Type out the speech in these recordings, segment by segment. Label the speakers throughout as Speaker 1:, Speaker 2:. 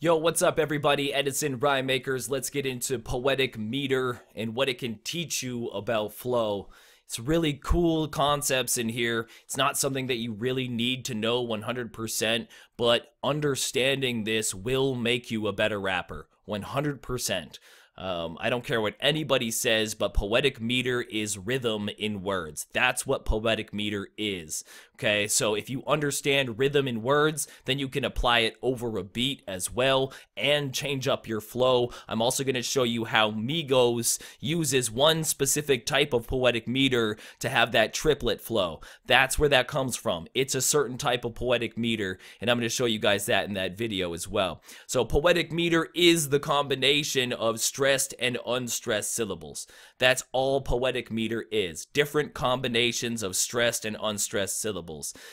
Speaker 1: Yo, what's up everybody? Edison Rhyme Makers. Let's get into poetic meter and what it can teach you about flow. It's really cool concepts in here. It's not something that you really need to know 100%, but understanding this will make you a better rapper 100%. I don't care what anybody says, but poetic meter is rhythm in words. That's what poetic meter is. Okay, so if you understand rhythm in words, then you can apply it over a beat as well and change up your flow. I'm also going to show you how Migos uses one specific type of poetic meter to have that triplet flow. That's where that comes from. It's a certain type of poetic meter, and I'm going to show you guys that in that video as well. So poetic meter is the combination of stressed and unstressed syllables. That's all poetic meter is. Different combinations of stressed and unstressed syllables.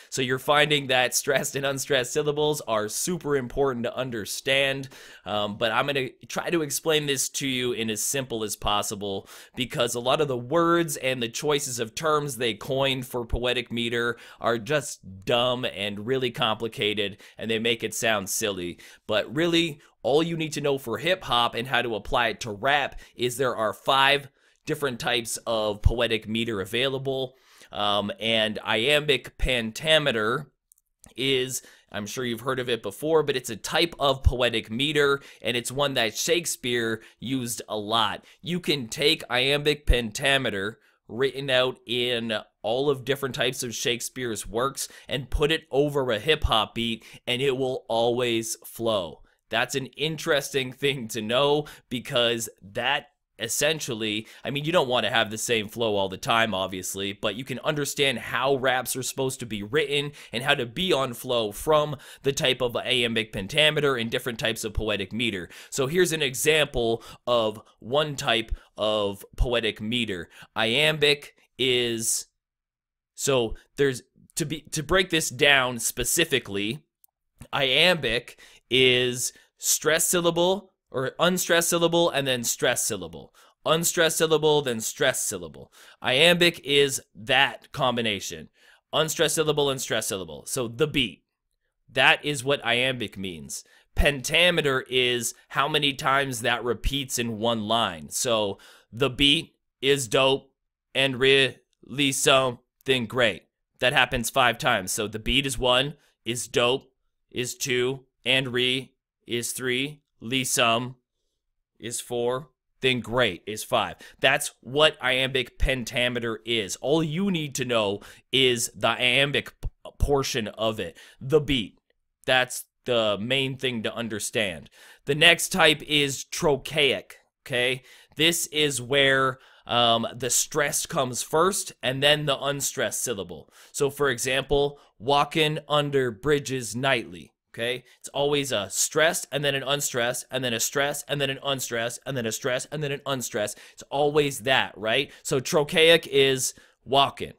Speaker 1: So you're finding that stressed and unstressed syllables are super important to understand, but I'm going to try to explain this to you in as simple as possible, because a lot of the words and the choices of terms they coined for poetic meter are just dumb and really complicated, and they make it sound silly. But really, all you need to know for hip-hop and how to apply it to rap is there are 5 different types of poetic meter available. And iambic pentameter is, I'm sure you've heard of it before, but it's a type of poetic meter, and it's one that Shakespeare used a lot. You can take iambic pentameter written out in all of different types of Shakespeare's works and put it over a hip-hop beat, and it will always flow. That's an interesting thing to know, because that essentially, I mean, you don't want to have the same flow all the time, obviously, but you can understand how raps are supposed to be written and how to be on flow from the type of iambic pentameter and different types of poetic meter. So here's an example of one type of poetic meter. Iambic is, so there's, to break this down specifically, iambic is stressed syllable, or unstressed syllable, and then stressed syllable. Unstressed syllable, then stressed syllable. Iambic is that combination. Unstressed syllable and stressed syllable. So the beat. That is what iambic means. Pentameter is how many times that repeats in one line. So the beat is dope and really something great. That happens 5 times. So the beat is 1, is dope, is 2, and re is 3. Some is 4, then great is 5. That's what iambic pentameter is. All you need to know is the iambic portion of it, the beat. That's the main thing to understand. The next type is trochaic, okay? This is where the stressed comes first and then the unstressed syllable. So for example, walking under bridges nightly. Okay, it's always a stressed and then an unstressed and then a stress and then an unstressed and then a stress and then an unstressed. It's always that, right? So trochaic is walking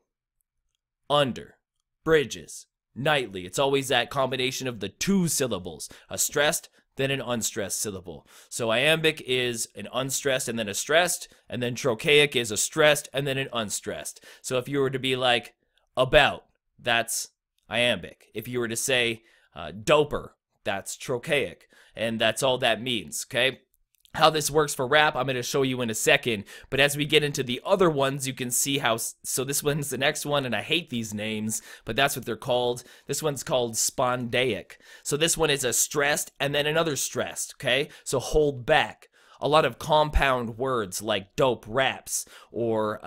Speaker 1: under bridges nightly. It's always that combination of the 2 syllables, a stressed then an unstressed syllable. So iambic is an unstressed and then a stressed, and then trochaic is a stressed and then an unstressed. So if you were to be like about, that's iambic. If you were to say doper, that's trochaic, and that's all that means, okay? How this works for rap, I'm going to show you in a second, but as we get into the other ones, you can see how, so this one's the next one, and I hate these names, but that's what they're called. This one's called spondaic. So this one is a stressed and then another stressed, okay? So hold back. A lot of compound words like dope raps or,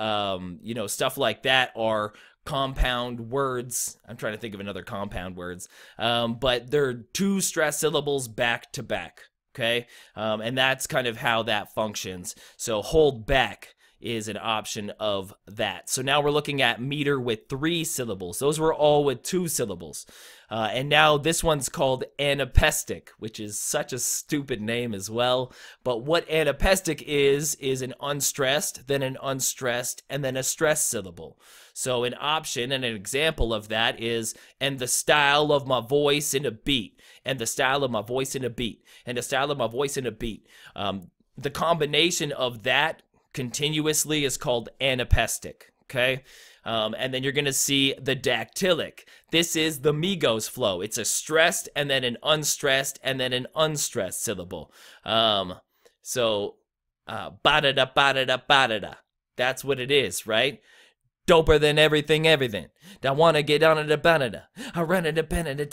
Speaker 1: you know, stuff like that are compound words. I'm trying to think of another compound words, but they're 2 stressed syllables back to back, okay? And that's kind of how that functions. So hold back is an option of that. So now we're looking at meter with 3 syllables. Those were all with 2 syllables. And now this one's called anapestic, which is such a stupid name as well. But what anapestic is an unstressed, then an unstressed, and then a stressed syllable. So an option and an example of that is, and the style of my voice in a beat, and the style of my voice in a beat, and the style of my voice in a beat. The combination of that continuously is called anapestic. okay? And then you're going to see the dactylic. This is the Migos flow. It's a stressed and then an unstressed and then an unstressed syllable. So, ba-da-da, ba-da-da, ba-da-da. That's what it is, right? Doper than everything, everything. I wanna get on the banana. I run it a banana,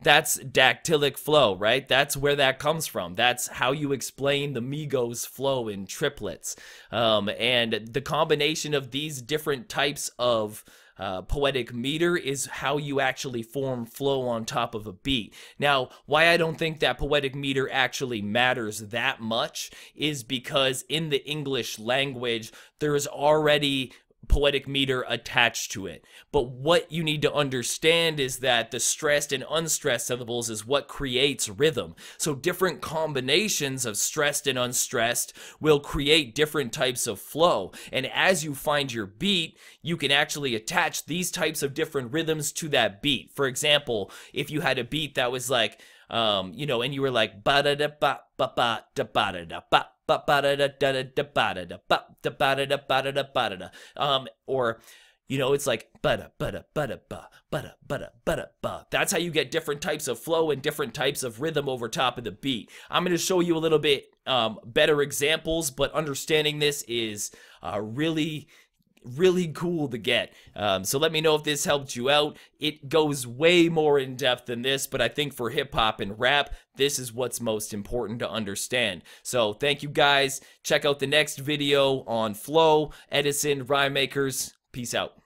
Speaker 1: That's dactylic flow, right? That's where that comes from. That's how you explain the Migos flow in triplets. And the combination of these different types of poetic meter is how you actually form flow on top of a beat. Now, why I don't think that poetic meter actually matters that much is because in the English language, there's already poetic meter attached to it. But what you need to understand is that the stressed and unstressed syllables is what creates rhythm. So different combinations of stressed and unstressed will create different types of flow. And as you find your beat, you can actually attach these types of different rhythms to that beat. For example, if you had a beat that was like, you know, and you were like ba da da ba ba ba da ba da da ba ba ba da da da da ba da da ba da ba da da ba da da ba da da, or you know, it's like ba da ba da ba da ba ba da ba da ba da ba. That's how you get different types of flow and different types of rhythm over top of the beat. I'm going to show you a little bit better examples, but understanding this is really cool to get. So let me know if this helped you out. It goes way more in depth than this, but I think for hip hop and rap, this is what's most important to understand. So thank you guys. Check out the next video on flow, Edison, rhyme makers. Peace out.